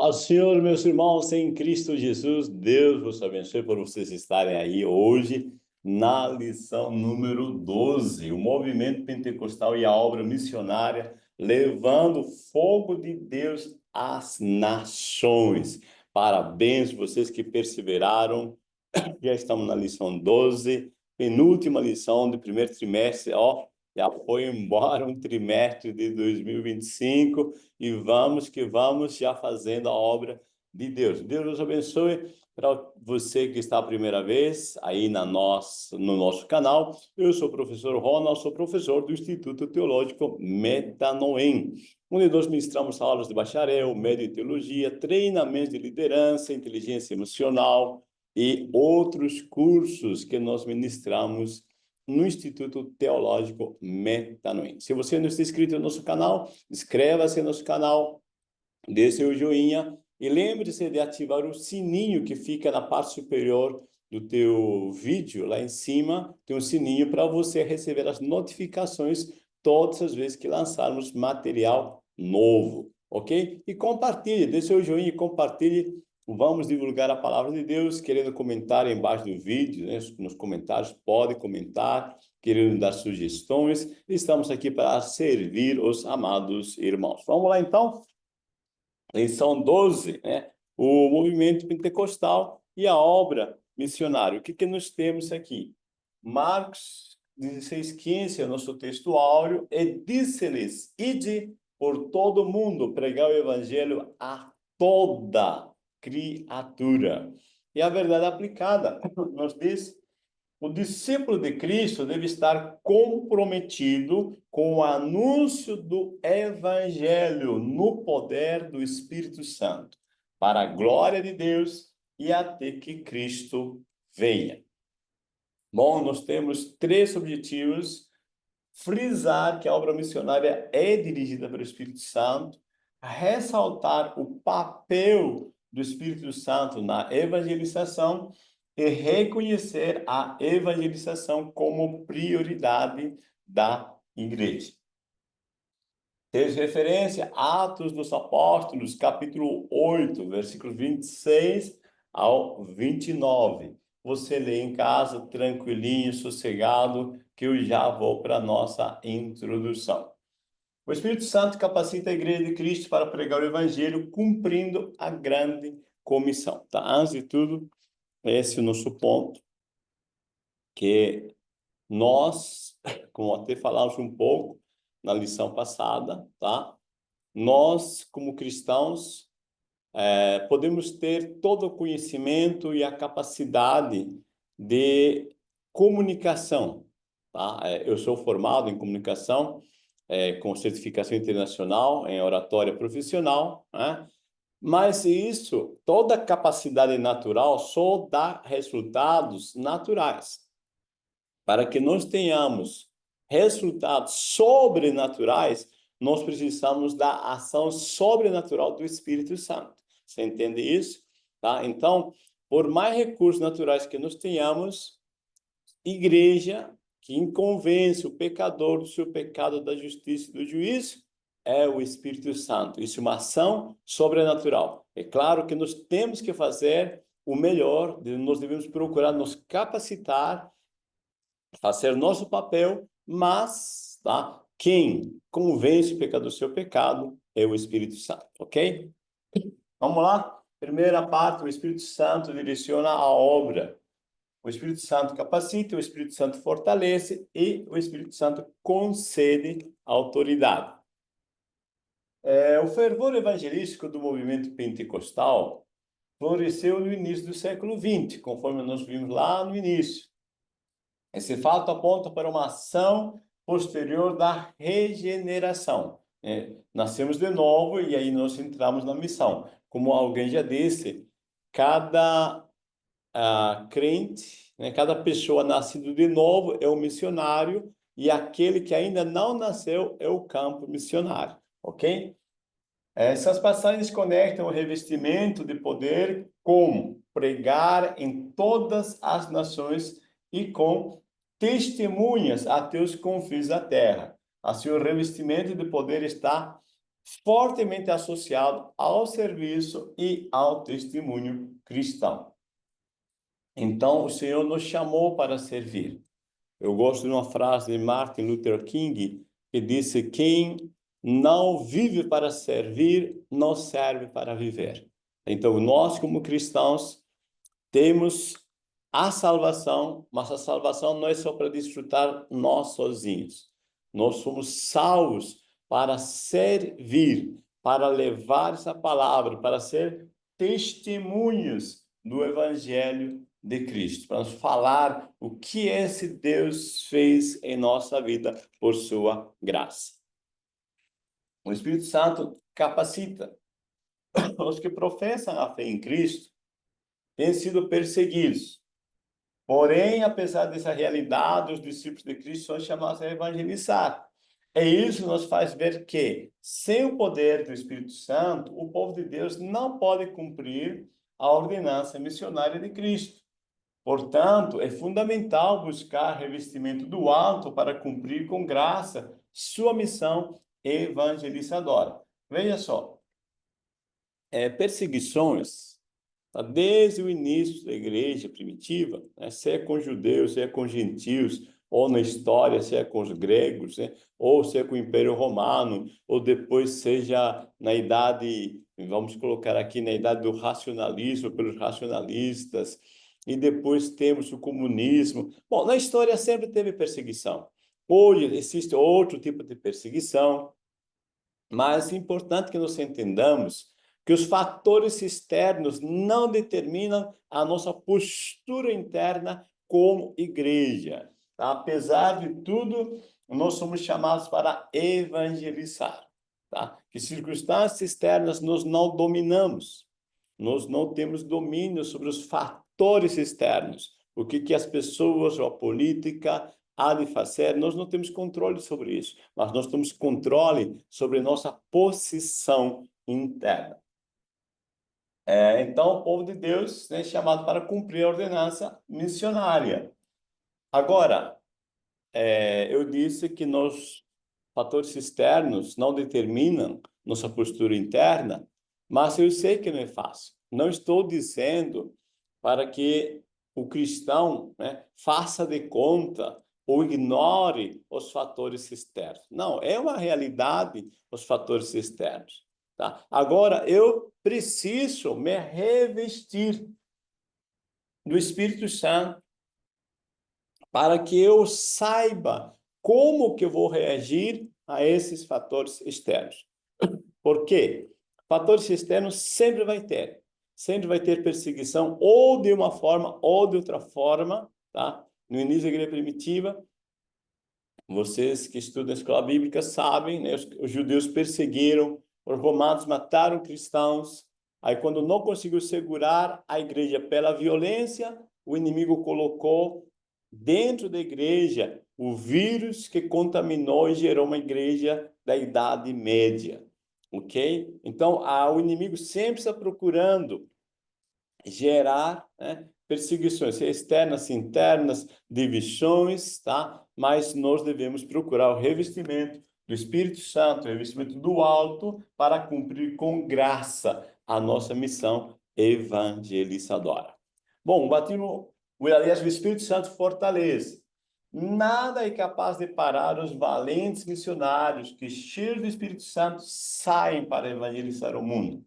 Paz, Senhor, meus irmãos, em Cristo Jesus, Deus vos abençoe por vocês estarem aí hoje na lição número 12, o movimento pentecostal e a obra missionária, levando o fogo de Deus às nações. Parabéns, vocês que perseveraram. Já estamos na lição 12, penúltima lição do primeiro trimestre, já foi embora um trimestre de 2025 e vamos que vamos já fazendo a obra de Deus. Deus nos abençoe. Para você que está a primeira vez aí no nosso canal, eu sou o professor Ronald, sou professor do Instituto Teológico Metanoem, onde nós ministramos aulas de bacharel, médio em teologia, treinamentos de liderança, inteligência emocional e outros cursos que nós ministramos no Instituto Teológico Metanoem. Se você não está inscrito no nosso canal, inscreva-se no nosso canal, dê seu joinha e lembre-se de ativar o sininho que fica na parte superior do teu vídeo. Lá em cima tem um sininho para você receber as notificações todas as vezes que lançarmos material novo, ok? E compartilhe, dê seu joinha e compartilhe. Vamos divulgar a palavra de Deus, querendo comentar embaixo do vídeo, né? Nos comentários, pode comentar, querendo dar sugestões. Estamos aqui para servir os amados irmãos. Vamos lá, então? Lição 12, né? O movimento pentecostal e a obra missionária. O que nós temos aqui? Marcos 16:15 é o nosso texto áureo, e disse-lhes: ide por todo o mundo, pregar o evangelho a toda criatura. E a verdade aplicada nos diz: o discípulo de Cristo deve estar comprometido com o anúncio do evangelho no poder do Espírito Santo, para a glória de Deus e até que Cristo venha. Bom, nós temos três objetivos: frisar que a obra missionária é dirigida pelo Espírito Santo, ressaltar o papel do Espírito Santo na evangelização e reconhecer a evangelização como prioridade da igreja. Tens referência Atos dos Apóstolos, capítulo 8, versículos 26 ao 29. Você lê em casa, tranquilinho, sossegado, que eu já vou para a nossa introdução. O Espírito Santo capacita a Igreja de Cristo para pregar o Evangelho, cumprindo a grande comissão. Tá? Antes de tudo, esse é o nosso ponto, que nós, como até falamos um pouco na lição passada, tá? Nós, como cristãos, podemos ter todo o conhecimento e a capacidade de comunicação, tá? Eu sou formado em comunicação, com certificação internacional em oratória profissional, né? Mas isso, toda capacidade natural só dá resultados naturais. Para que nós tenhamos resultados sobrenaturais, nós precisamos da ação sobrenatural do Espírito Santo. Você entende isso? Tá? Então, por mais recursos naturais que nós tenhamos, igreja que convence o pecador do seu pecado, da justiça e do juízo, é o Espírito Santo. Isso é uma ação sobrenatural. É claro que nós temos que fazer o melhor, nós devemos procurar nos capacitar, fazer nosso papel, mas, tá? Quem convence o pecador do seu pecado é o Espírito Santo, ok? Vamos lá? Primeira parte, o Espírito Santo direciona a obra. O Espírito Santo capacita, o Espírito Santo fortalece e o Espírito Santo concede autoridade. O fervor evangelístico do movimento pentecostal floresceu no início do século XX, conforme nós vimos lá no início. Esse fato aponta para uma ação posterior da regeneração. Nascemos de novo e aí nós entramos na missão. Como alguém já disse, cada crente, cada pessoa nascida de novo é um missionário e aquele que ainda não nasceu é o campo missionário, ok? Essas passagens conectam o revestimento de poder com pregar em todas as nações e com testemunhas até os confins da terra. Assim, o revestimento de poder está fortemente associado ao serviço e ao testemunho cristão. Então, o Senhor nos chamou para servir. Eu gosto de uma frase de Martin Luther King, que disse: quem não vive para servir, não serve para viver. Então, nós, como cristãos, temos a salvação, mas a salvação não é só para desfrutar nós sozinhos. Nós somos salvos para servir, para levar essa palavra, para ser testemunhos do Evangelho de Cristo, para falar o que esse Deus fez em nossa vida por sua graça. O Espírito Santo capacita os que professam a fé em Cristo, têm sido perseguidos. Porém, apesar dessa realidade, os discípulos de Cristo são chamados a evangelizar. E isso nos faz ver que, sem o poder do Espírito Santo, o povo de Deus não pode cumprir a ordenança missionária de Cristo. Portanto, é fundamental buscar revestimento do alto para cumprir com graça sua missão evangelizadora. Veja só, perseguições, desde o início da igreja primitiva, né, se é com judeus, se é com gentios, ou na história, se é com os gregos, né, ou se é com o Império Romano, ou depois seja na idade, vamos colocar aqui, na idade do racionalismo, pelos racionalistas, e depois temos o comunismo. Bom, na história sempre teve perseguição. Hoje existe outro tipo de perseguição, mas é importante que nós entendamos que os fatores externos não determinam a nossa postura interna como igreja. Tá? Apesar de tudo, nós somos chamados para evangelizar. Tá? Que circunstâncias externas nós não dominamos. Nós não temos domínio sobre os fatores externos. O que as pessoas ou a política há de fazer, nós não temos controle sobre isso, mas nós temos controle sobre nossa posição interna. Então, o povo de Deus é chamado para cumprir a ordenança missionária. Agora, eu disse que nos fatores externos não determinam nossa postura interna, mas eu sei que não é fácil. Não estou dizendo para que o cristão, né, faça de conta ou ignore os fatores externos. Não, é uma realidade os fatores externos. Tá? Agora, eu preciso me revestir do Espírito Santo para que eu saiba como que eu vou reagir a esses fatores externos. Por quê? Fatores externos sempre vai ter. Sempre vai ter perseguição, ou de uma forma, ou de outra forma, tá? No início da igreja primitiva, vocês que estudam a escola bíblica sabem, né? Os judeus perseguiram, os romanos mataram cristãos. Aí, quando não conseguiu segurar a igreja pela violência, o inimigo colocou dentro da igreja o vírus que contaminou e gerou uma igreja da Idade Média. Ok? Então, o inimigo sempre está procurando gerar, né, perseguições externas, internas, divisões, tá? Mas nós devemos procurar o revestimento do Espírito Santo, o revestimento do alto, para cumprir com graça a nossa missão evangelizadora. Bom, o batismo, aliás, o Espírito Santo fortalece. Nada é capaz de parar os valentes missionários que, cheios do Espírito Santo, saem para evangelizar o mundo.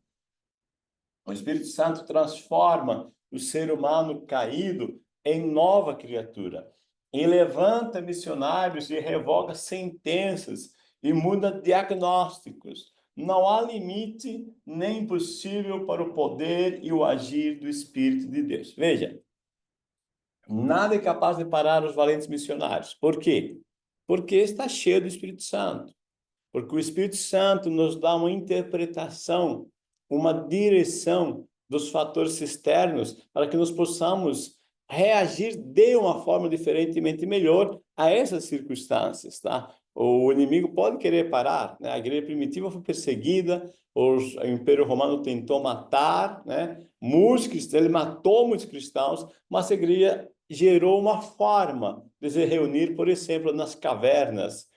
O Espírito Santo transforma o ser humano caído em nova criatura. E levanta missionários e revoga sentenças e muda diagnósticos. Não há limite nem impossível para o poder e o agir do Espírito de Deus. Veja, nada é capaz de parar os valentes missionários. Por quê? Porque está cheio do Espírito Santo. Porque o Espírito Santo nos dá uma interpretação, uma direção dos fatores externos para que nós possamos reagir de uma forma diferentemente melhor a essas circunstâncias, tá? O inimigo pode querer parar, né? A igreja primitiva foi perseguida, o Império Romano tentou matar, né? Ele matou muitos cristãos, mas a igreja gerou uma forma de se reunir, por exemplo, nas cavernas,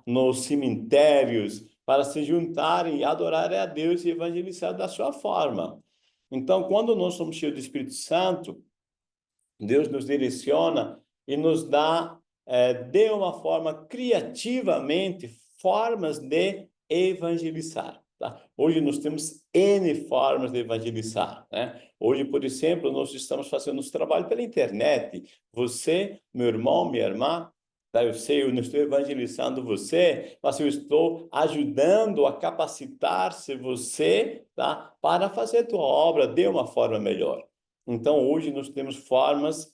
nos cemitérios, para se juntarem e adorarem a Deus e evangelizar da sua forma. Então, quando nós somos cheios do Espírito Santo, Deus nos direciona e nos dá, de uma forma criativamente, formas de evangelizar. Tá? Hoje nós temos N formas de evangelizar, né? Hoje, por exemplo, nós estamos fazendo nosso trabalho pela internet. Você, meu irmão, minha irmã, tá? Eu sei, eu não estou evangelizando você, mas eu estou ajudando a capacitar-se você, tá? Para fazer a tua obra de uma forma melhor. Então, hoje nós temos formas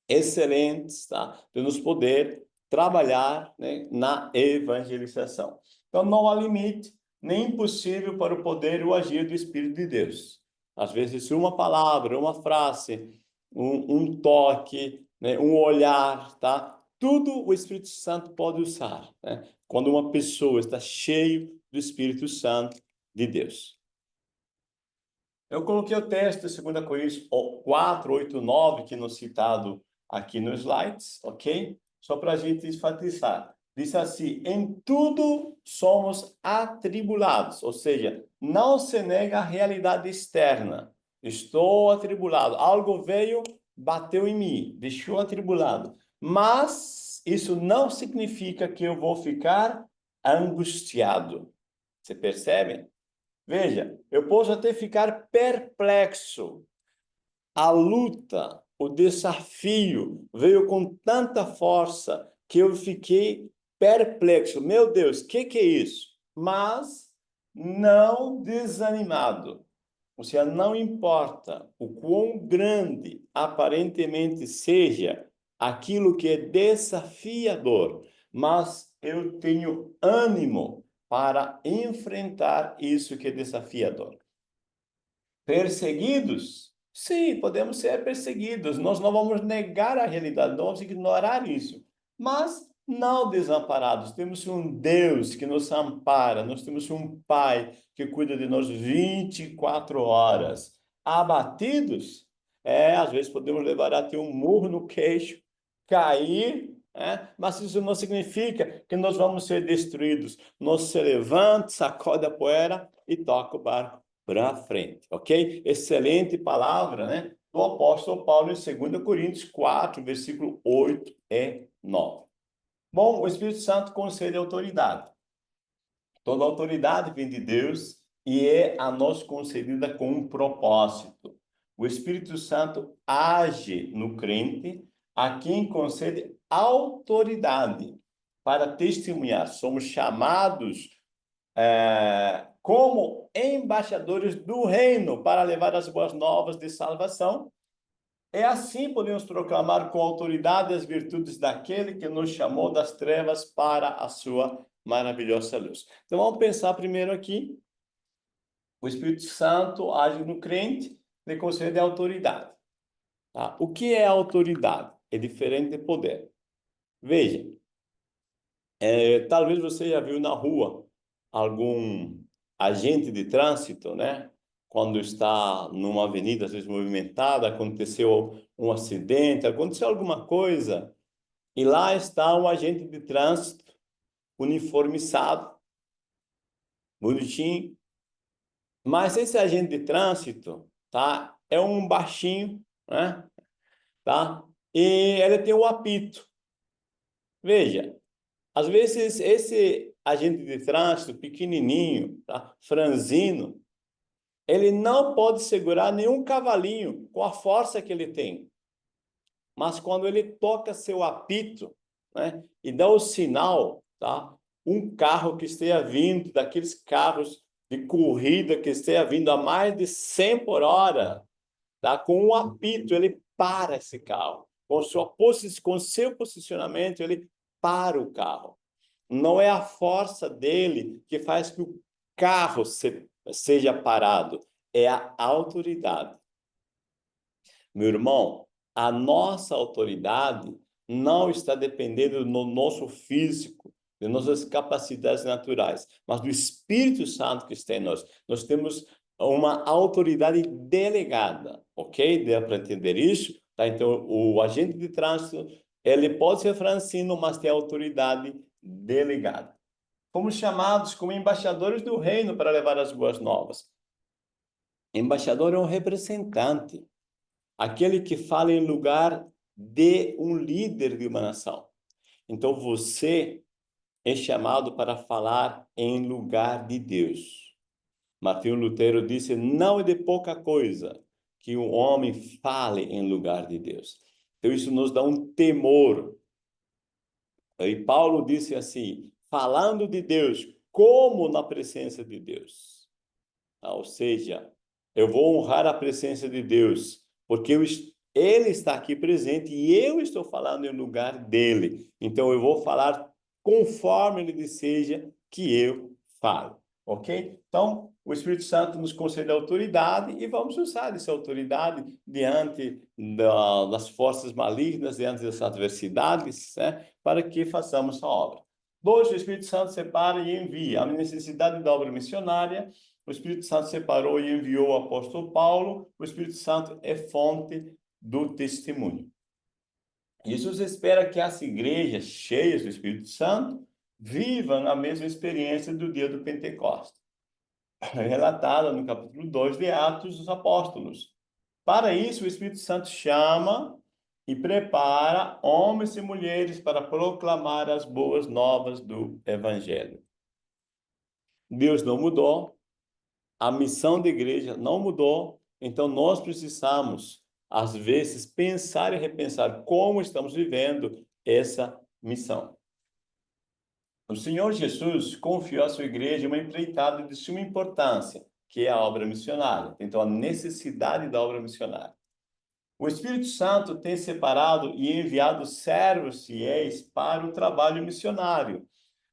excelentes, tá? De nos poder trabalhar, né, na evangelização. Então, não há limite, nem impossível para o poder e o agir do Espírito de Deus. Às vezes, uma palavra, uma frase, um toque, né, um olhar, tá? Tudo o Espírito Santo pode usar, né? Quando uma pessoa está cheia do Espírito Santo de Deus. Eu coloquei o texto de 2 Coríntios 4, 8, 9, que nos citado aqui nos slides, ok? Só para a gente enfatizar. Diz assim, em tudo somos atribulados, ou seja, não se nega a realidade externa. Estou atribulado, algo veio, bateu em mim, deixou atribulado. Mas isso não significa que eu vou ficar angustiado. Você percebe? Veja, eu posso até ficar perplexo. A luta, o desafio veio com tanta força que eu fiquei perplexo. Meu Deus, o que é isso? Mas não desanimado. Ou seja, não importa o quão grande aparentemente seja aquilo que é desafiador, mas eu tenho ânimo para enfrentar isso que é desafiador. Perseguidos? Sim, podemos ser perseguidos. Nós não vamos negar a realidade, não vamos ignorar isso. Mas não desamparados. Temos um Deus que nos ampara, nós temos um Pai que cuida de nós 24 horas. Abatidos? Às vezes podemos levar até um murro no queixo, cair, mas isso não significa que nós vamos ser destruídos. Nós se levanta, sacode a poeira e toca o barco para frente, ok? Excelente palavra, né? Do apóstolo Paulo em 2 Coríntios 4, versículo 8 e 9. Bom, o Espírito Santo concede autoridade. Toda autoridade vem de Deus e é a nós concedida com um propósito. O Espírito Santo age no crente, a quem concede autoridade para testemunhar. Somos chamados como embaixadores do reino para levar as boas novas de salvação. É assim podemos proclamar com autoridade as virtudes daquele que nos chamou das trevas para a sua maravilhosa luz. Então vamos pensar primeiro aqui. O Espírito Santo age no crente, lhe concede autoridade. Tá? O que é autoridade? É diferente de poder. Veja, talvez você já viu na rua algum agente de trânsito, né? Quando está numa avenida, às vezes movimentada, aconteceu um acidente, aconteceu alguma coisa, e lá está um agente de trânsito uniformizado, bonitinho. Mas esse agente de trânsito, tá? É um baixinho, né? Tá? E ele tem um apito. Veja, às vezes esse agente de trânsito pequenininho, tá? Franzino, ele não pode segurar nenhum cavalinho com a força que ele tem. Mas quando ele toca seu apito, né, e dá o sinal, tá? Um carro que esteja vindo, daqueles carros de corrida que esteja vindo a mais de 100 por hora, tá? Com um apito, ele para esse carro. Com seu posicionamento, ele para o carro. Não é a força dele que faz que o carro seja parado, é a autoridade. Meu irmão, a nossa autoridade não está dependendo do nosso físico, de nossas capacidades naturais, mas do Espírito Santo que está em nós. Nós temos uma autoridade delegada, ok? Dá para entender isso? Tá? Então, o agente de trânsito, ele pode ser francino, mas tem autoridade delegada. fomos chamados como embaixadores do reino para levar as boas novas. Embaixador é um representante, aquele que fala em lugar de um líder de uma nação. Então você é chamado para falar em lugar de Deus. Martinho Lutero disse: não é de pouca coisa que um homem fale em lugar de Deus. Então isso nos dá um temor. E Paulo disse assim: falando de Deus, como na presença de Deus. Ou seja, eu vou honrar a presença de Deus, porque Ele está aqui presente e eu estou falando em lugar dele. Então eu vou falar conforme ele deseja que eu fale, ok? Então, o Espírito Santo nos concede autoridade e vamos usar essa autoridade diante das forças malignas, diante das adversidades, né, para que façamos a obra. 2, o Espírito Santo separa e envia. A necessidade da obra missionária. O Espírito Santo separou e enviou o apóstolo Paulo. O Espírito Santo é fonte do testemunho. Jesus espera que as igrejas cheias do Espírito Santo vivam a mesma experiência do dia do Pentecostes, relatada no capítulo 2 de Atos dos Apóstolos. Para isso, o Espírito Santo chama e prepara homens e mulheres para proclamar as boas novas do Evangelho. Deus não mudou, a missão da igreja não mudou, então nós precisamos, às vezes, pensar e repensar como estamos vivendo essa missão. O Senhor Jesus confiou à sua igreja uma empreitada de suma importância, que é a obra missionária. Então, a necessidade da obra missionária. O Espírito Santo tem separado e enviado servos fiéis para o trabalho missionário,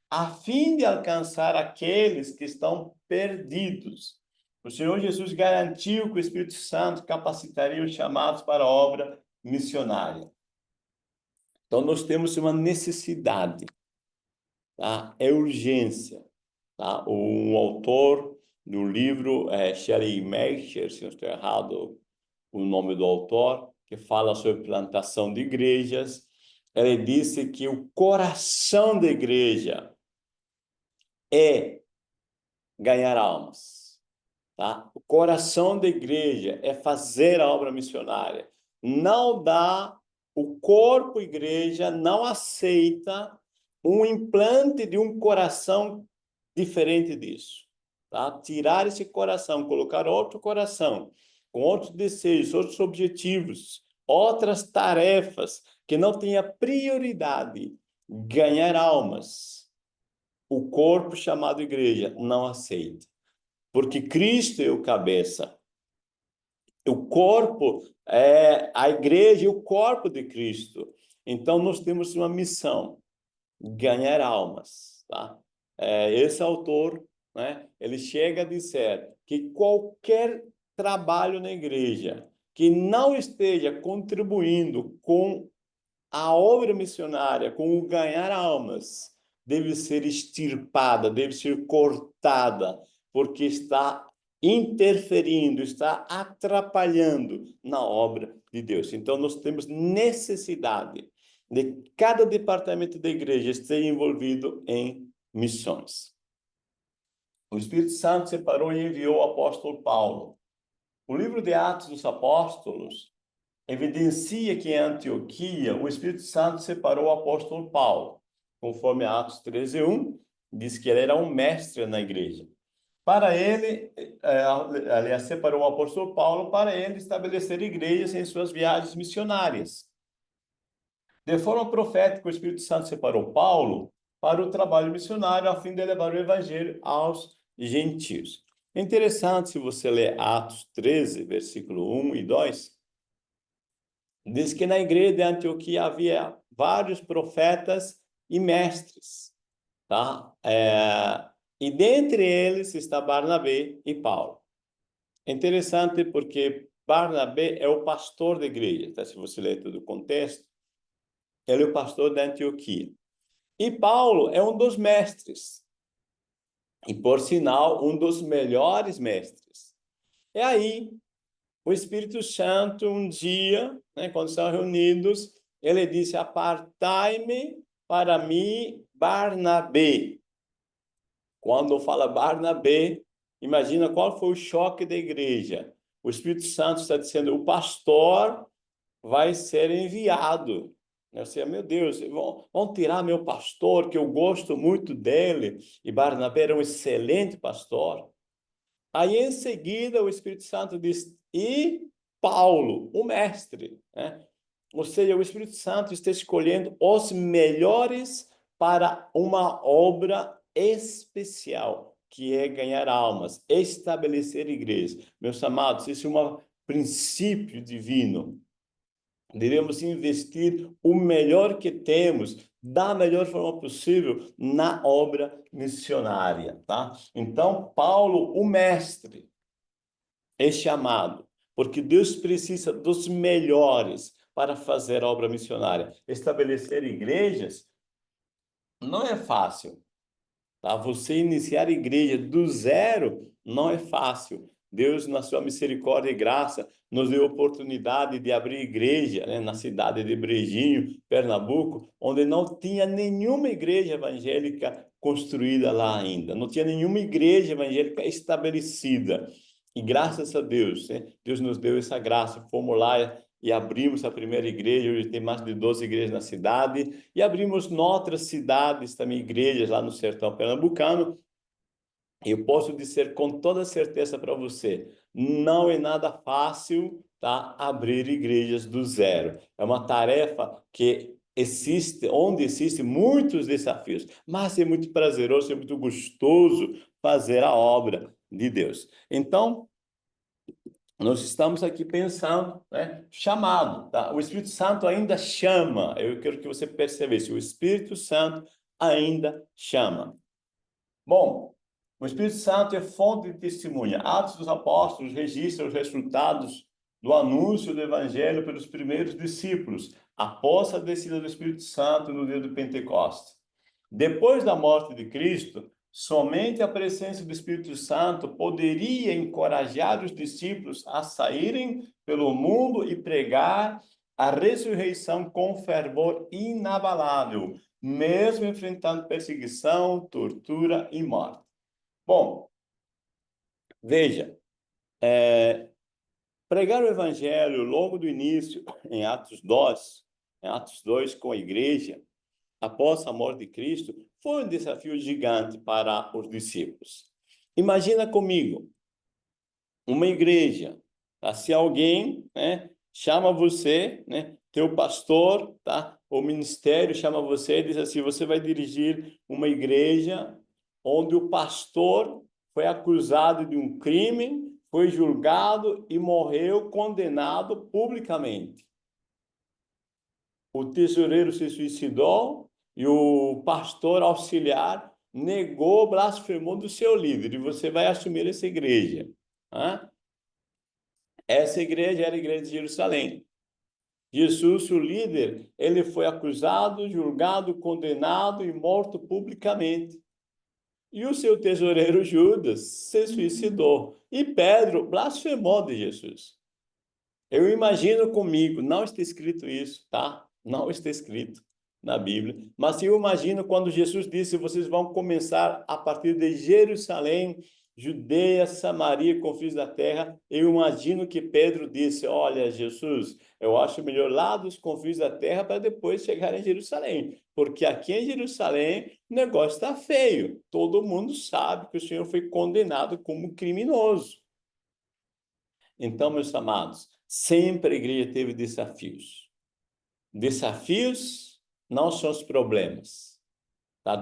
a fim de alcançar aqueles que estão perdidos. O Senhor Jesus garantiu que o Espírito Santo capacitaria os chamados para a obra missionária. Então, nós temos uma necessidade, tá? É urgência. Tá? Um autor do livro, Sherry Meisher, se não estou errado o nome do autor, que fala sobre plantação de igrejas, ele disse que o coração da igreja é ganhar almas, tá? O coração da igreja é fazer a obra missionária. Não dá, o corpo igreja não aceita um implante de um coração diferente disso, tá? Tirar esse coração, colocar outro coração, com outros desejos, outros objetivos, outras tarefas, que não tenha prioridade, ganhar almas. O corpo chamado igreja não aceita, porque Cristo é o cabeça. O corpo é a igreja e o corpo de Cristo. Então, nós temos uma missão, ganhar almas, tá? Esse autor, né, ele chega a dizer que qualquer trabalho na igreja que não esteja contribuindo com a obra missionária, com o ganhar almas, deve ser extirpada, deve ser cortada, porque está interferindo, está atrapalhando na obra de Deus. Então, nós temos necessidade de cada departamento da igreja esteja envolvido em missões. O Espírito Santo separou e enviou o apóstolo Paulo. O livro de Atos dos Apóstolos evidencia que em Antioquia o Espírito Santo separou o apóstolo Paulo. Conforme Atos 13:1, diz que ele era um mestre na igreja. Para ele, aliás, separou o apóstolo Paulo para ele estabelecer igrejas em suas viagens missionárias. De forma profética, o Espírito Santo separou Paulo para o trabalho missionário a fim de levar o evangelho aos gentios. É interessante, se você ler Atos 13, versículo 1 e 2, diz que na igreja de Antioquia havia vários profetas e mestres, tá? E dentre eles está Barnabé e Paulo. É interessante porque Barnabé é o pastor da igreja, tá? Se você ler todo o contexto, ele é o pastor da Antioquia. E Paulo é um dos mestres. E, por sinal, um dos melhores mestres. E aí, o Espírito Santo, um dia, né, quando estão reunidos, ele disse: apartai-me para mim Barnabé. Quando fala Barnabé, imagina qual foi o choque da igreja. O Espírito Santo está dizendo, o pastor vai ser enviado. Eu sei, meu Deus, vão tirar meu pastor, que eu gosto muito dele. E Barnabé era um excelente pastor. Aí, em seguida, o Espírito Santo diz, e Paulo, o mestre, né? Ou seja, o Espírito Santo está escolhendo os melhores para uma obra especial, que é ganhar almas, estabelecer igrejas. Meus amados, isso é um princípio divino. Devemos investir o melhor que temos, da melhor forma possível, na obra missionária, tá? Então, Paulo, o mestre, é chamado, porque Deus precisa dos melhores para fazer a obra missionária. Estabelecer igrejas não é fácil, tá? Você iniciar a igreja do zero não é fácil. Deus, na sua misericórdia e graça, nos deu a oportunidade de abrir igreja, né, na cidade de Brejinho, Pernambuco, onde não tinha nenhuma igreja evangélica construída lá ainda. Não tinha nenhuma igreja evangélica estabelecida. E graças a Deus, né, Deus nos deu essa graça. Fomos lá e abrimos a primeira igreja. Hoje tem mais de 12 igrejas na cidade. E abrimos em outras cidades também igrejas lá no sertão pernambucano. Eu posso dizer com toda certeza para você, não é nada fácil, tá, abrir igrejas do zero. É uma tarefa que existe, onde existem muitos desafios, mas é muito prazeroso, é muito gostoso fazer a obra de Deus. Então, nós estamos aqui pensando, né, chamado, tá? O Espírito Santo ainda chama. Eu quero que você perceba isso. O Espírito Santo ainda chama. Bom, o Espírito Santo é fonte de testemunha. Atos dos Apóstolos registra os resultados do anúncio do Evangelho pelos primeiros discípulos, após a descida do Espírito Santo no dia do Pentecostes. Depois da morte de Cristo, somente a presença do Espírito Santo poderia encorajar os discípulos a saírem pelo mundo e pregar a ressurreição com fervor inabalável, mesmo enfrentando perseguição, tortura e morte. Bom, veja, pregar o evangelho logo do início, em Atos 2 com a igreja, após a morte de Cristo, foi um desafio gigante para os discípulos. Imagina comigo, uma igreja, tá? Se alguém, né, chama você, né, teu pastor, tá? O ministério chama você e diz assim, você vai dirigir uma igreja onde o pastor foi acusado de um crime, foi julgado e morreu condenado publicamente. O tesoureiro se suicidou e o pastor auxiliar negou, blasfemou do seu líder, e você vai assumir essa igreja. Né? Essa igreja era a igreja de Jerusalém. Jesus, o líder, ele foi acusado, julgado, condenado e morto publicamente. E o seu tesoureiro Judas se suicidou. E Pedro blasfemou de Jesus. Eu imagino comigo, não está escrito isso, tá? Não está escrito na Bíblia. Mas eu imagino quando Jesus disse, vocês vão começar a partir de Jerusalém, Judeia, Samaria, confins da terra. Eu imagino que Pedro disse, olha, Jesus, eu acho melhor lá dos confins da terra para depois chegar em Jerusalém. Porque aqui em Jerusalém o negócio está feio. Todo mundo sabe que o Senhor foi condenado como criminoso. Então, meus amados, sempre a igreja teve desafios. Desafios não são os problemas. Tá?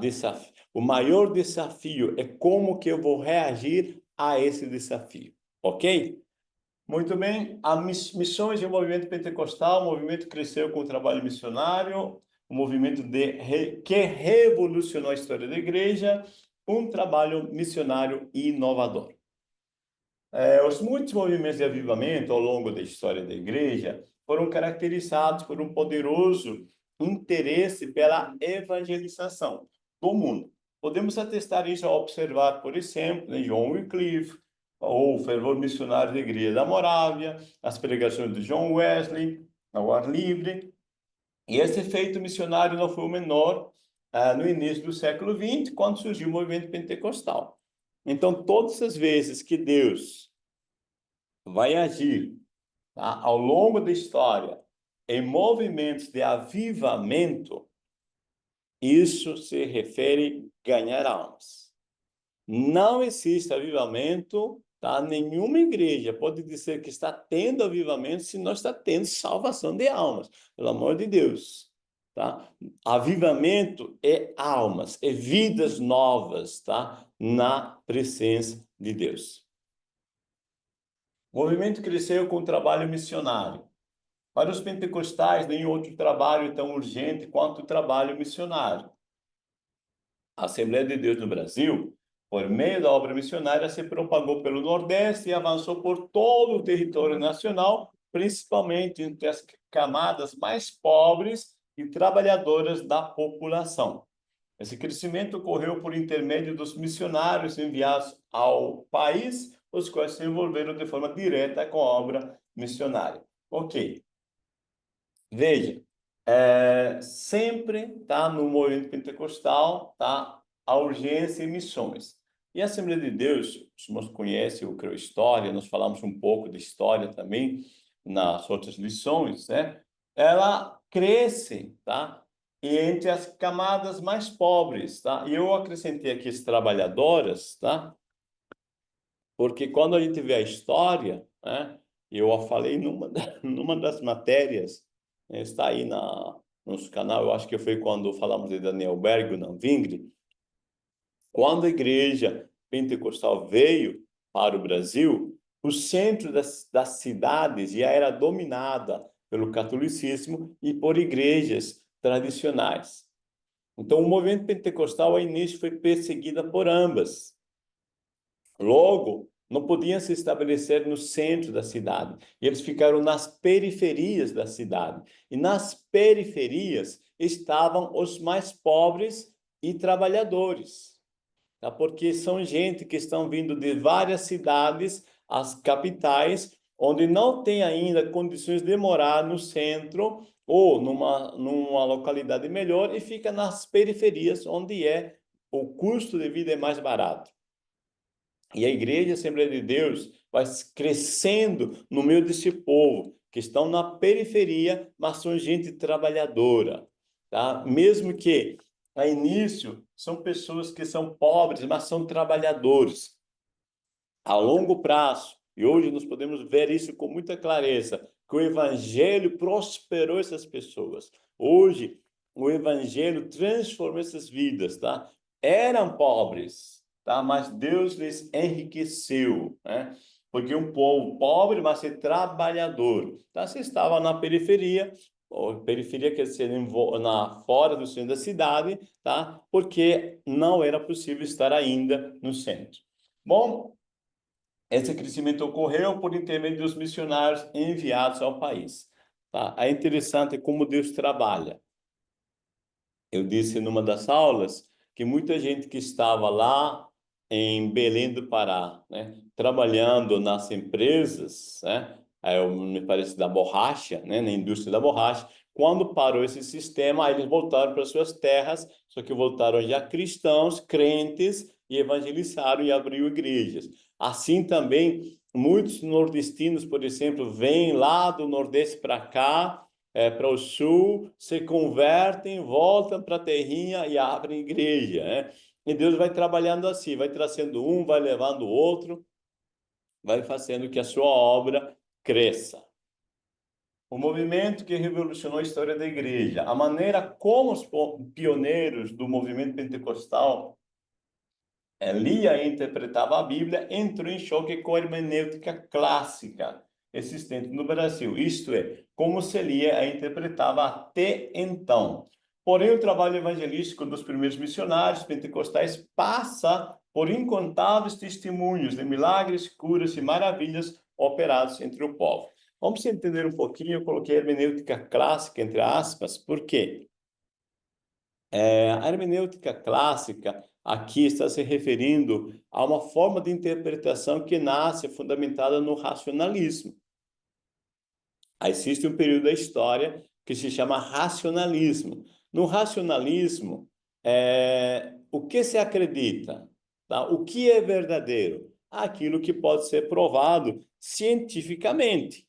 O maior desafio é como que eu vou reagir a esse desafio. Ok? Muito bem. As missões e o movimento pentecostal, o movimento cresceu com o trabalho missionário, o movimento que revolucionou a história da igreja, um trabalho missionário inovador. Os muitos movimentos de avivamento ao longo da história da igreja foram caracterizados por um poderoso interesse pela evangelização do mundo. Podemos atestar isso ao observar, por exemplo, John Wycliffe, ou o fervor missionário da Igreja da Morávia, as pregações de John Wesley, ao ar livre. E esse efeito missionário não foi o menor no início do século XX, quando surgiu o movimento pentecostal. Então, todas as vezes que Deus vai agir, tá, ao longo da história em movimentos de avivamento, isso se refere a ganhar almas. Não existe avivamento, tá? Nenhuma igreja pode dizer que está tendo avivamento se não está tendo salvação de almas, pelo amor de Deus, tá? Avivamento é almas, é vidas novas, tá? Na presença de Deus. O movimento cresceu com o trabalho missionário. Para os pentecostais, nenhum outro trabalho tão urgente quanto o trabalho missionário. A Assembleia de Deus no Brasil, por meio da obra missionária, se propagou pelo Nordeste e avançou por todo o território nacional, principalmente entre as camadas mais pobres e trabalhadoras da população. Esse crescimento ocorreu por intermédio dos missionários enviados ao país, os quais se envolveram de forma direta com a obra missionária. Ok. Veja, sempre tá no movimento pentecostal, tá, a urgência em missões. E a Assembleia de Deus, os irmãos conhecem, eu creio, história, nós falamos um pouco de história também nas outras lições, né? Ela cresce, tá? E entre as camadas mais pobres, tá? E eu acrescentei aqui as trabalhadoras, tá? Porque quando a gente vê a história, né? Eu a falei numa das matérias, né, está aí no nosso canal, eu acho que foi quando falamos de Daniel Bergman, Vingre, quando a igreja pentecostal veio para o Brasil, o centro das cidades já era dominada pelo catolicismo e por igrejas tradicionais. Então, o movimento pentecostal, ao início, foi perseguida por ambas. Logo, não podiam se estabelecer no centro da cidade. E eles ficaram nas periferias da cidade. E nas periferias estavam os mais pobres e trabalhadores, tá? Porque são gente que estão vindo de várias cidades, as capitais, onde não tem ainda condições de morar no centro ou numa localidade melhor e fica nas periferias, onde o custo de vida é mais barato. E a Igreja Assembleia de Deus vai crescendo no meio desse povo, que estão na periferia, mas são gente trabalhadora, tá? Mesmo que, a início, são pessoas que são pobres, mas são trabalhadores. A longo prazo, e hoje nós podemos ver isso com muita clareza, que o Evangelho prosperou essas pessoas. Hoje, o Evangelho transformou essas vidas, tá? Eram pobres, tá? Mas Deus lhes enriqueceu, né? Porque um povo pobre, mas é trabalhador, tá? Se estava na periferia, ou periferia quer dizer fora do centro da cidade, tá? Porque não era possível estar ainda no centro. Bom, esse crescimento ocorreu por intermédio dos missionários enviados ao país. Tá? É interessante como Deus trabalha. Eu disse numa das aulas que muita gente que estava lá em Belém do Pará, né, trabalhando nas empresas, né, me parece da borracha, né, na indústria da borracha, quando parou esse sistema, aí eles voltaram para suas terras, só que voltaram já cristãos, crentes, e evangelizaram e abriu igrejas. Assim também, muitos nordestinos, por exemplo, vêm lá do Nordeste para cá, para o sul, se convertem, voltam para a terrinha e abrem igreja, né? E Deus vai trabalhando assim, vai trazendo um, vai levando o outro, vai fazendo que a sua obra cresça. O movimento que revolucionou a história da igreja, a maneira como os pioneiros do movimento pentecostal lia e interpretava a Bíblia, entrou em choque com a hermenêutica clássica existente no Brasil, isto é, como se lia e interpretava até então. Porém, o trabalho evangelístico dos primeiros missionários pentecostais passa por incontáveis testemunhos de milagres, curas e maravilhas operados entre o povo. Vamos entender um pouquinho, eu coloquei a hermenêutica clássica entre aspas, por quê? A hermenêutica clássica aqui está se referindo a uma forma de interpretação que nasce fundamentada no racionalismo. Existe um período da história que se chama racionalismo. No racionalismo, o que se acredita, tá? O que é verdadeiro? Aquilo que pode ser provado cientificamente,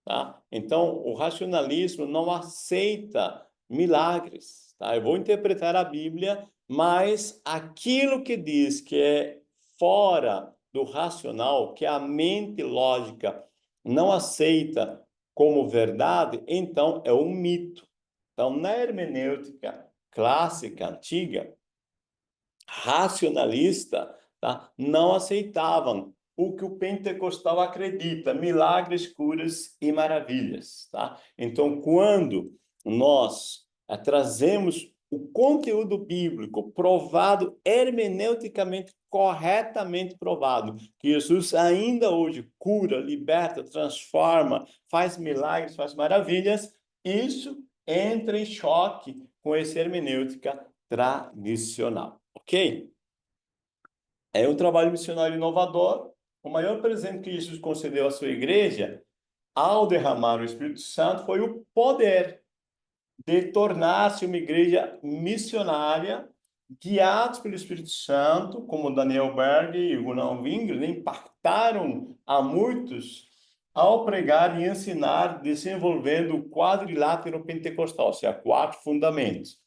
tá? Então, o racionalismo não aceita milagres, tá? Eu vou interpretar a Bíblia, mas aquilo que diz que é fora do racional, que a mente lógica não aceita como verdade, então é um mito. Então, na hermenêutica clássica, antiga, racionalista, tá, não aceitavam o que o pentecostal acredita, milagres, curas e maravilhas, tá? Então, quando nós trazemos o conteúdo bíblico provado, hermeneuticamente corretamente provado, que Jesus ainda hoje cura, liberta, transforma, faz milagres, faz maravilhas, isso entra em choque com essa hermenêutica tradicional. Ok? É um trabalho missionário inovador. O maior presente que Jesus concedeu à sua igreja, ao derramar o Espírito Santo, foi o poder de tornar-se uma igreja missionária, guiados pelo Espírito Santo, como Daniel Berg e Gunnar Wingren, impactaram a muitos ao pregar e ensinar, desenvolvendo o quadrilátero pentecostal, ou seja, 4 fundamentos.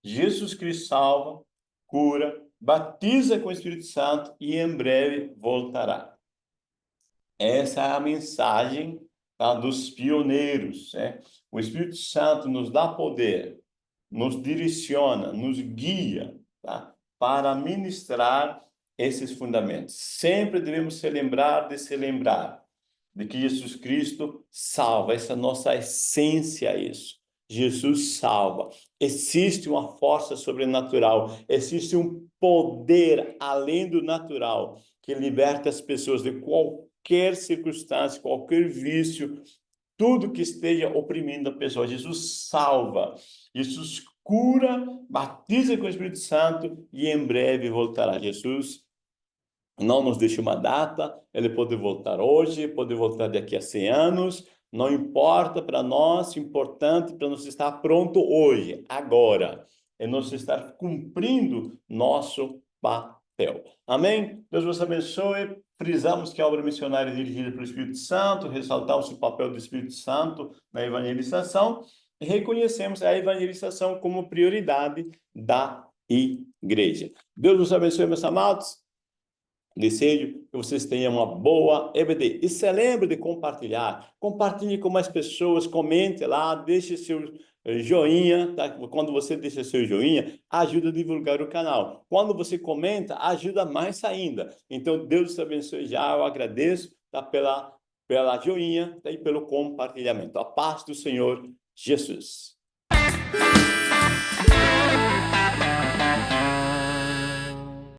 Jesus Cristo salva, cura, batiza com o Espírito Santo e em breve voltará. Essa é a mensagem, tá, dos pioneiros, né? O Espírito Santo nos dá poder, nos direciona, nos guia, tá, para ministrar esses fundamentos. Sempre devemos se lembrar de que Jesus Cristo salva, essa é a nossa essência é isso. Jesus salva. Existe uma força sobrenatural, existe um poder além do natural que liberta as pessoas de qualquer circunstância, qualquer vício, tudo que esteja oprimindo a pessoa. Jesus salva, Jesus cura, batiza com o Espírito Santo e em breve voltará. Jesus não nos deixa uma data, ele pode voltar hoje, pode voltar daqui a 100 anos, não importa para nós, importante para nós estar pronto hoje, agora, é nós estar cumprindo nosso papel. Amém? Deus vos abençoe. Frisamos que a obra missionária é dirigida pelo Espírito Santo, ressaltamos o papel do Espírito Santo na evangelização e reconhecemos a evangelização como prioridade da igreja. Deus vos abençoe, meus amados. Desejo que vocês tenham uma boa EBD. E se lembre de compartilhar. Compartilhe com mais pessoas, comente lá, deixe seu joinha, tá? Quando você deixa seu joinha, ajuda a divulgar o canal. Quando você comenta, ajuda mais ainda. Então, Deus te abençoe já. Eu agradeço, tá? Pela joinha, tá? E pelo compartilhamento. A paz do Senhor Jesus.